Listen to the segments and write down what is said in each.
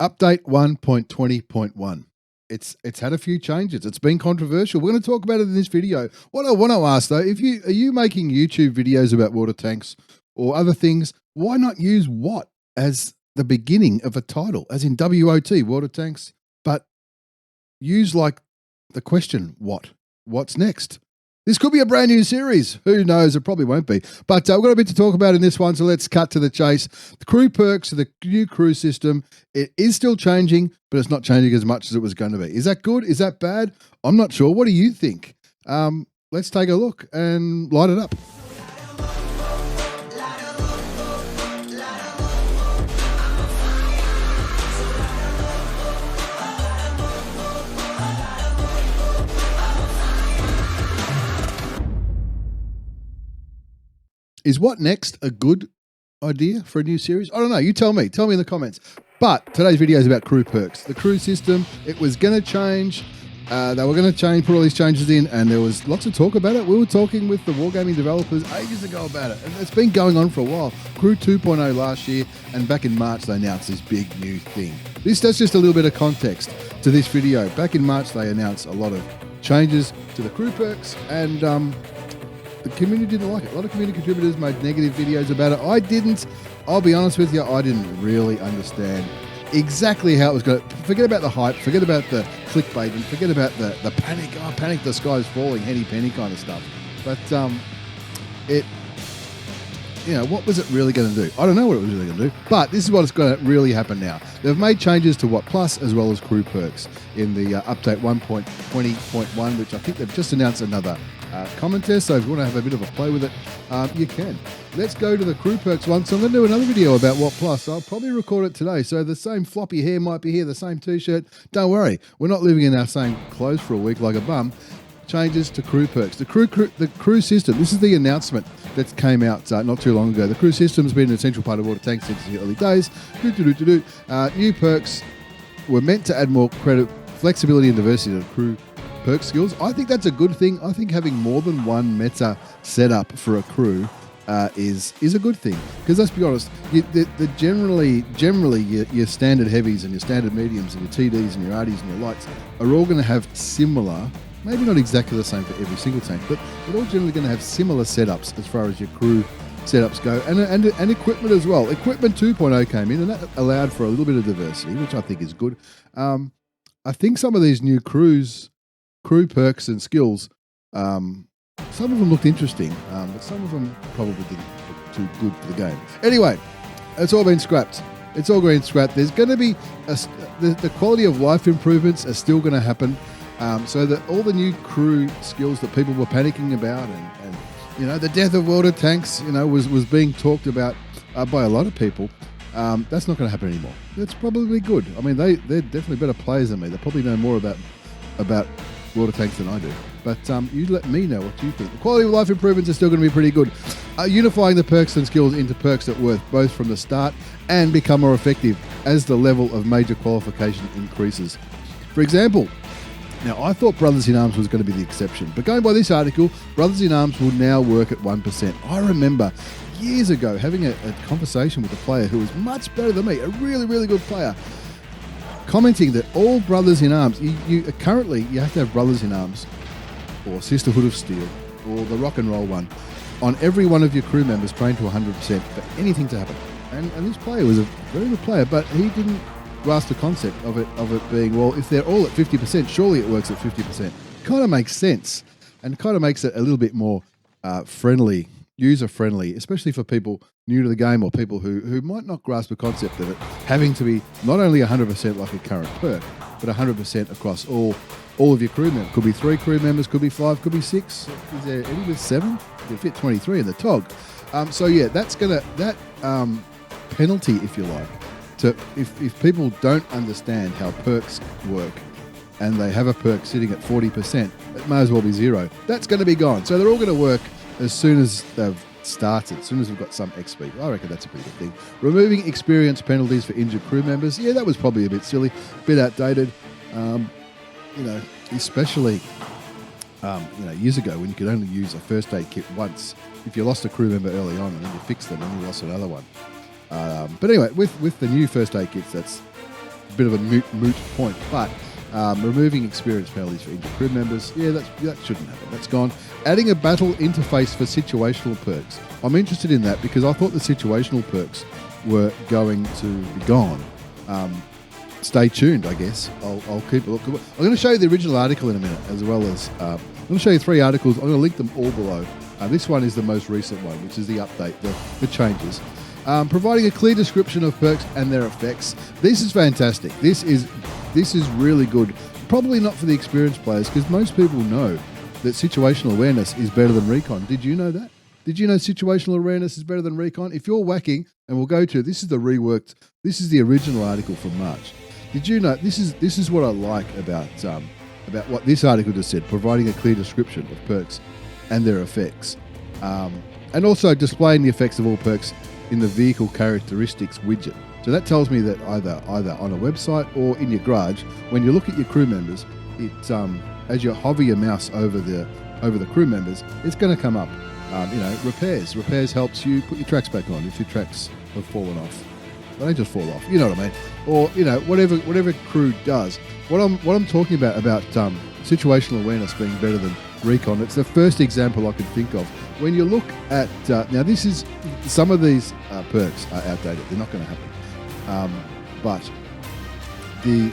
Update 1.20.1. It's had a few changes. It's been controversial. We're going to talk about it in this video. What I want to ask though, are you making YouTube videos about water tanks or other things, why not use what as the beginning of a title, as in WOT, water tanks, but use like the question, what's next? This could be a brand new series. Who knows? It probably won't be. But we've got a bit to talk about in this one, so let's cut to the chase. The crew perks, the new crew system, it is still changing, but it's not changing as much as it was going to be. Is that good? Is that bad? I'm not sure. What do you think? Let's take a look and light it up. Is what next a good idea for a new series? I don't know. You tell me. Tell me in the comments. But today's video is about crew perks. The crew system, it was going to change. They were going to change, put all these changes in, and there was lots of talk about it. We were talking with the wargaming developers ages ago about it, and it's been going on for a while. Crew 2.0 last year, and back in March they announced this big new thing. That's just a little bit of context to this video. Back in March they announced a lot of changes to the crew perks, and the community didn't like it. A lot of community contributors made negative videos about it. I didn't. I'll be honest with you, I didn't really understand exactly how it was going to. Forget about the hype, forget about the clickbait, and forget about the panic. Oh, panic, the sky's falling, Henny Penny kind of stuff. But what was it really going to do? I don't know what it was really going to do, but this is what's going to really happen now. They've made changes to WOT Plus as well as crew perks in the update 1.20.1, which I think they've just announced another comment test, so if you want to have a bit of a play with it, you can. Let's go to the crew perks one. So I'm going to do another video about WOT Plus. I'll probably record it today. So the same floppy hair might be here, the same t-shirt. Don't worry, we're not living in our same clothes for a week like a bum. Changes to crew perks. The crew system, this is the announcement that came out not too long ago. The crew system has been an essential part of water tanks since the early days. New perks were meant to add more flexibility and diversity to the crew perk skills. I think that's a good thing. I think having more than one meta setup for a crew is a good thing. Because let's be honest, generally your standard heavies and your standard mediums and your TDs and your RDs and your lights are all going to have similar, maybe not exactly the same for every single tank, but they're all generally going to have similar setups as far as your crew setups go, and equipment as well. Equipment 2.0 came in, and that allowed for a little bit of diversity, which I think is good. I think some of these new crew perks and skills, some of them looked interesting, but some of them probably didn't look too good for the game. Anyway, it's all been scrapped. It's all been scrapped. There's going to be the quality of life improvements are still going to happen, so that all the new crew skills that people were panicking about, and the death of water tanks, was being talked about by a lot of people. That's not going to happen anymore. That's probably good. I mean, they're definitely better players than me. They probably know more about water tanks than I do. But you let me know what you think. The quality of life improvements are still going to be pretty good. Unifying the perks and skills into perks that work both from the start and become more effective as the level of major qualification increases. For example, now I thought Brothers in Arms was going to be the exception, but going by this article, Brothers in Arms will now work at 1%. I remember years ago having a conversation with a player who was much better than me, a really, really good player, commenting that all Brothers in Arms, currently you have to have Brothers in Arms or Sisterhood of Steel or the rock and roll one on every one of your crew members trained to 100% for anything to happen. And this player was a very good player, but he didn't grasp the concept of it being, well, if they're all at 50%, surely it works at 50%. Kind of makes sense, and kind of makes it a little bit more friendly, user-friendly, especially for people new to the game or people who might not grasp the concept of it having to be not only 100% like a current perk, but 100% across all of your crew members. Could be 3 crew members, could be 5, could be 6. Is there any with 7? You fit 23 in the TOG. So yeah, that penalty, if you like, if people don't understand how perks work and they have a perk sitting at 40%, it may as well be 0. That's going to be gone. So they're all going to work as soon as they've started, as soon as we've got some XP. I reckon that's a pretty good thing. Removing experience penalties for injured crew members. Yeah, that was probably a bit silly, a bit outdated. Especially years ago when you could only use a first aid kit once. If you lost a crew member early on and then you fixed them and you lost another one. But anyway, with the new first aid kits, bit of a moot point, but removing experience penalties for injured crew members, yeah, that shouldn't happen. That's gone. Adding a battle interface for situational perks. I'm interested in that because I thought the situational perks were going to be gone. Stay tuned, I guess. I'll keep a look. I'm going to show you the original article in a minute, as well as I'm going to show you 3 articles. I'm going to link them all below. This one is the most recent one, which is the update, the changes. Providing a clear description of perks and their effects. This is fantastic. This is really good. Probably not for the experienced players, because most people know that situational awareness is better than recon. Did you know that? Did you know situational awareness is better than recon? If you're whacking, and we'll go to, this is the original article from March. Did you know, this is what I like about what this article just said, providing a clear description of perks and their effects. And also displaying the effects of all perks in the vehicle characteristics widget. So that tells me that either on a website or in your garage, when you look at your crew members, it as you hover your mouse over the crew members, it's going to come up. Repairs. Repairs helps you put your tracks back on if your tracks have fallen off. They don't just fall off. You know what I mean? Or whatever crew does. What I'm talking about situational awareness being better than recon. It's the first example I can think of. When you look at now, this is some of these perks are outdated. They're not going to happen. But the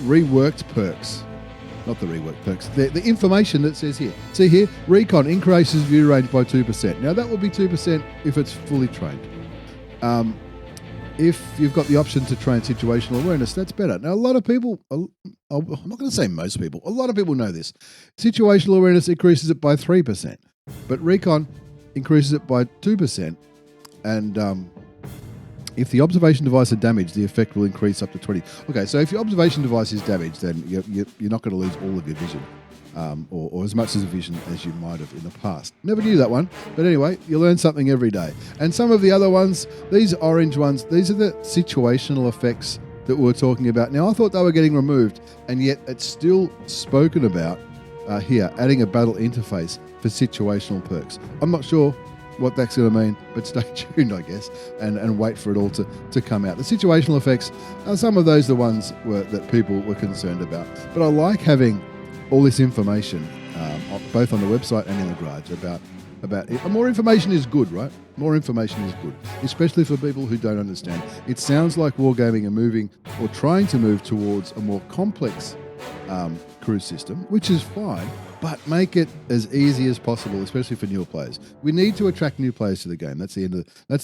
reworked perks, not the reworked perks, the information that says here. See here, recon increases view range by 2%. Now that will be 2% if it's fully trained. If you've got the option to train situational awareness, that's better. Now, a lot of people, I'm not going to say most people, a lot of people know this. Situational awareness increases it by 3%, but recon increases it by 2%. And if the observation device is damaged, the effect will increase up to 20. Okay, so if your observation device is damaged, then you're not going to lose all of your vision. Or as much as a vision as you might have in the past. Never knew that one, but anyway, you learn something every day. And some of the other ones, these orange ones, these are the situational effects that we were talking about. Now, I thought they were getting removed, and yet it's still spoken about here, adding a battle interface for situational perks. I'm not sure what that's going to mean, but stay tuned, I guess, and wait for it all to come out. The situational effects, some of those are the ones that people were concerned about. But I like having all this information, both on the website and in the garage, about it. More information is good, right? More information is good, especially for people who don't understand. It sounds like Wargaming are moving or trying to move towards a more complex crew system, which is fine, but make it as easy as possible, especially for newer players. We need to attract new players to the game. That's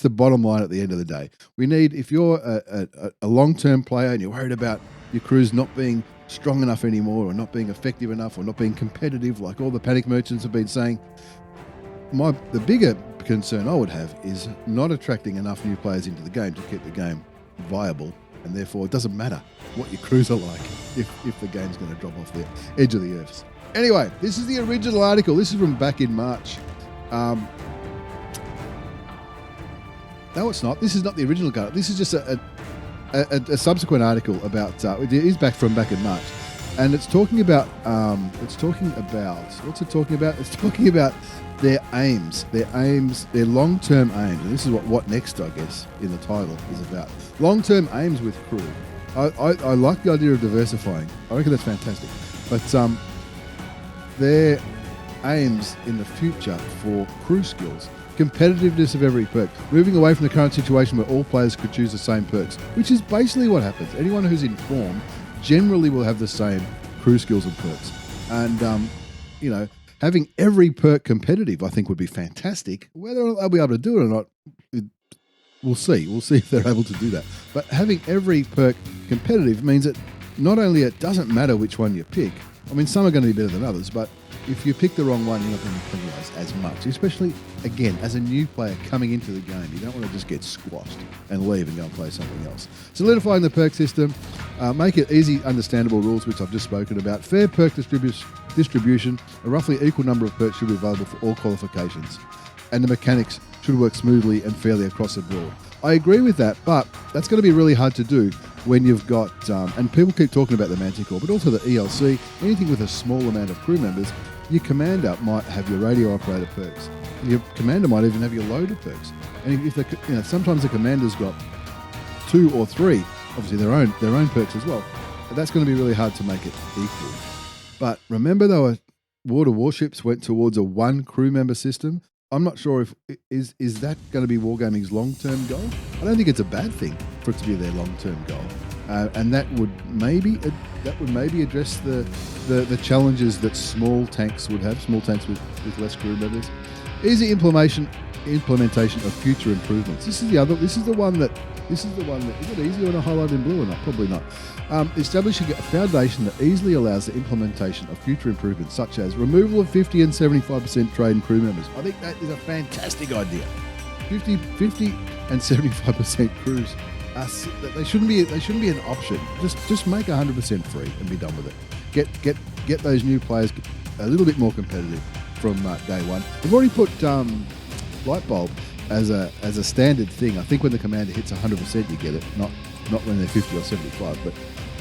the bottom line at the end of the day. We need, if you're a long-term player and you're worried about your crews not being strong enough anymore, or not being effective enough, or not being competitive, like all the panic merchants have been saying, the bigger concern I would have is not attracting enough new players into the game to keep the game viable, and therefore it doesn't matter what your crews are like if the game's going to drop off the edge of the earth. Anyway, this is the original article. This is from back in March. No, it's not. This is not the original article. This is just a subsequent article about it is back in March, and it's talking about what's it talking about? It's talking about their aims, their long-term aims, and this is what next, I guess, in the title is about. Long-term aims with crew. I like the idea of diversifying. I reckon that's fantastic, but their aims in the future for crew skills. Competitiveness of every perk, moving away from the current situation where all players could choose the same perks, which is basically what happens. Anyone who's in form generally will have the same crew skills and perks. And, having every perk competitive, I think, would be fantastic. Whether they'll be able to do it or not, we'll see. We'll see if they're able to do that. But having every perk competitive means that not only it doesn't matter which one you pick, I mean, some are going to be better than others, but if you pick the wrong one, you're not going to penalise as much, especially, again, as a new player coming into the game. You don't want to just get squashed and leave and go and play something else. Solidifying the perk system, make it easy, understandable rules, which I've just spoken about. Fair perk distribution, a roughly equal number of perks should be available for all qualifications. And the mechanics should work smoothly and fairly across the board. I agree with that, but that's going to be really hard to do when you've got, and people keep talking about the Manticore, but also the ELC, anything with a small amount of crew members. Your commander might have your radio operator perks. Your commander might even have your loader perks. And if sometimes the commander's got 2 or 3, obviously their own perks as well. That's going to be really hard to make it equal. But remember, though, Water Warships went towards a 1 crew member system. I'm not sure if is that going to be Wargaming's long-term goal. I don't think it's a bad thing for it to be their long-term goal, and that would maybe address the challenges that small tanks would have. Small tanks with less crew members. Easy implementation of future improvements. This is the one that is it easy on a highlight in blue or not? Probably not. Establishing a foundation that easily allows the implementation of future improvements, such as removal of 50 and 75% trained crew members. I think that is a fantastic idea. 50 and 75% crews they shouldn't be an option. Just make 100% free and be done with it. Get those new players a little bit more competitive from day one. We've already put light bulb as a standard thing. I think when the commander hits 100%, you get it. Not when they're 50 or 75, but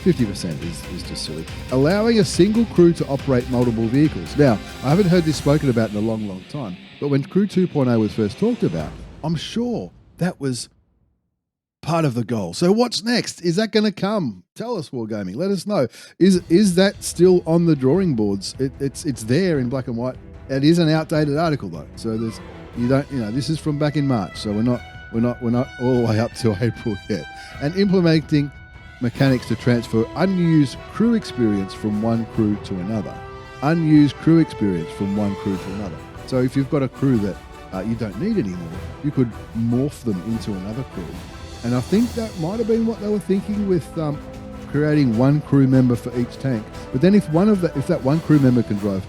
50% is just silly. Allowing a single crew to operate multiple vehicles. Now, I haven't heard this spoken about in a long, long time, but when Crew 2.0 was first talked about, I'm sure that was part of the goal. So what's next? Is that going to come? Tell us, Wargaming. Let us know. Is that still on the drawing boards? It's there in black and white. It is an outdated article though, so this is from back in March, so we're not all the way up to April yet. And implementing mechanics to transfer unused crew experience from one crew to another. Unused crew experience from one crew to another. So if you've got a crew that you don't need anymore, you could morph them into another crew. And I think that might have been what they were thinking with creating one crew member for each tank. But then if that one crew member can drive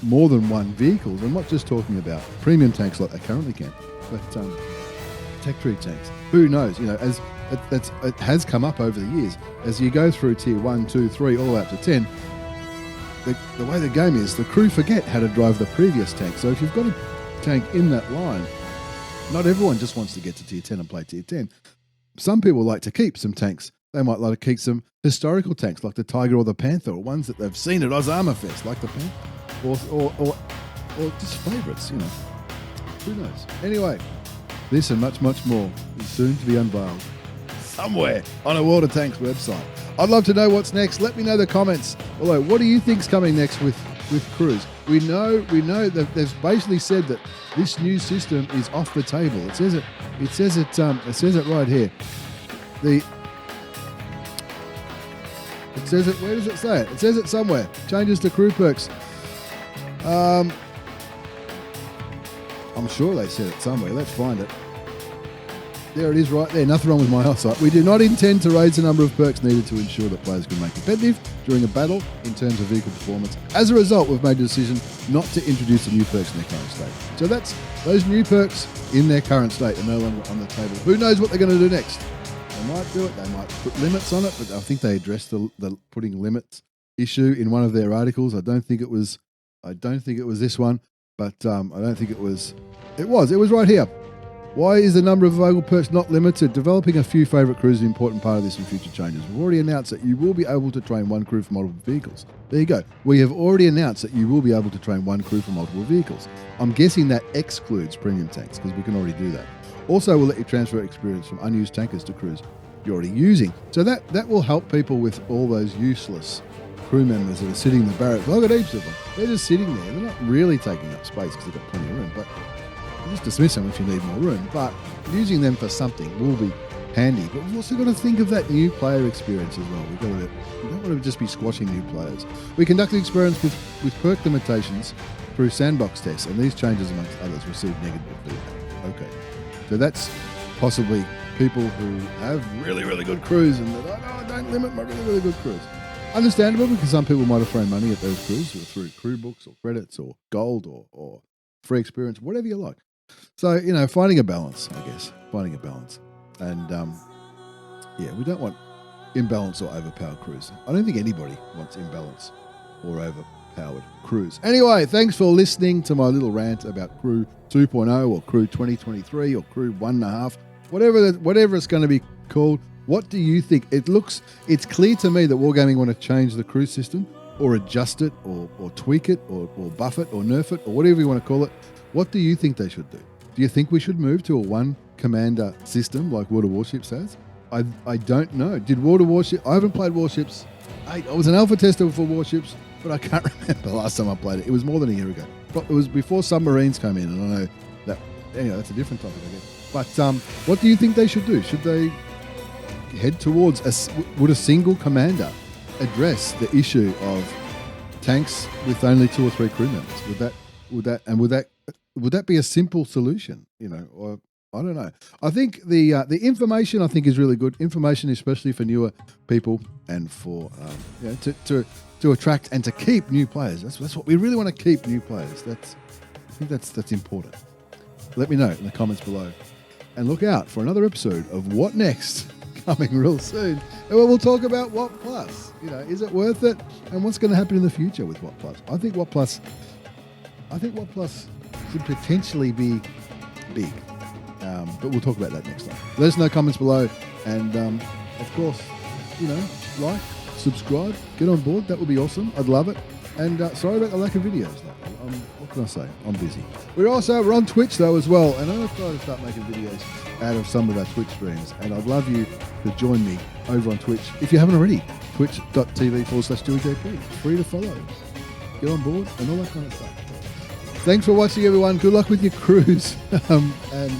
more than one vehicle, I'm not just talking about premium tanks like they currently can, but tech tree tanks. Who knows? As it has come up over the years. As you go through tier 1, 2, 3, all the way up to 10, the way the game is, the crew forget how to drive the previous tank. So if you've got a tank in that line, not everyone just wants to get to tier 10 and play tier 10. Some people like to keep some tanks. They might like to keep some historical tanks like the Tiger or the Panther, or ones that they've seen at Oz Armour Fest, like the Panther, or just favourites, Who knows? Anyway, this and much, much more is soon to be unveiled somewhere on a World of Tanks website. I'd love to know what's next. Let me know in the comments below. What do you think's coming next with crews? We know that they've basically said that this new system is off the table. It says it right here. It says it. Where does it say it? It says it somewhere. Changes to crew perks. I'm sure they said it somewhere. Let's find it. There it is right there. Nothing wrong with my eyesight. We do not intend to raise the number of perks needed to ensure that players can make competitive during a battle in terms of vehicle performance. As a result, we've made the decision not to introduce the new perks in their current state. So that's those new perks in their current state are no longer on the table. Who knows what they're going to do next? They might do it. They might put limits on it, but I think they addressed the putting limits issue in one of their articles. I don't think it was this one, but I don't think it was. It was right here. Why is the number of available perks not limited? Developing a few favourite crews is an important part of this and future changes. We've already announced that you will be able to train one crew for multiple vehicles. There you go. We have already announced that you will be able to train one crew for multiple vehicles. I'm guessing that excludes premium tanks because we can already do that. Also, we'll let you transfer experience from unused tankers to crews you're already using. So that will help people with all those useless crew members that are sitting in the barracks. I've got heaps of them. They're just sitting there. They're not really taking up space because they've got plenty of room, but just dismiss them if you need more room, but using them for something will be handy. But we've also got to think of that new player experience as well. We don't want to just be squashing new players. We conducted experiments with perk limitations through sandbox tests, and these changes, amongst others, received negative feedback. Okay, so that's possibly people who have really, really good crews and they're like, oh, don't limit my really, really good crews. Understandable, because some people might have thrown money at those crews through crew books or credits or gold or free experience, whatever you like. So, finding a balance, I guess. Finding a balance. And, we don't want imbalance or overpowered crews. I don't think anybody wants imbalance or overpowered crews. Anyway, thanks for listening to my little rant about Crew 2.0 or Crew 2023 or Crew 1.5, whatever it's going to be called. What do you think? It's clear to me that Wargaming want to change the crew system or adjust it or tweak it or buff it or nerf it or whatever you want to call it. What do you think they should do? Do you think we should move to a one commander system like Water Warships has? I don't know. Did Warship? I haven't played Warships. I was an alpha tester for Warships, but I can't remember the last time I played it. It was more than a year ago. But it was before submarines came in, and I know that. Anyway, that's a different topic, I guess. But what do you think they should do? Should they head towards would a single commander address the issue of tanks with only 2 or 3 crew members? Would that be a simple solution? Or I don't know. I think the information I think is really good. Information, especially for newer people and for to attract and to keep new players. That's what we really want to keep, new players. I think that's important. Let me know in the comments below, and look out for another episode of What Next coming real soon. And we'll talk about What Plus. Is it worth it? And what's going to happen in the future with What Plus? I think What Plus could potentially be big. But we'll talk about that next time. Let us know comments below, and of course, like, subscribe, get on board. That would be awesome. I'd love it. And sorry about the lack of videos, though. What can I say? I'm busy. We're on Twitch though as well, and I'm going to try to start making videos out of some of our Twitch streams. And I'd love you to join me over on Twitch if you haven't already. Twitch.tv/stewiejp. It's free to follow. Get on board and all that kind of stuff. Thanks for watching, everyone. Good luck with your cruise. And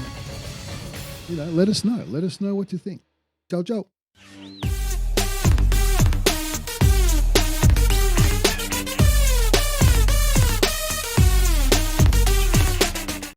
let us know. Let us know what you think. Ciao, ciao.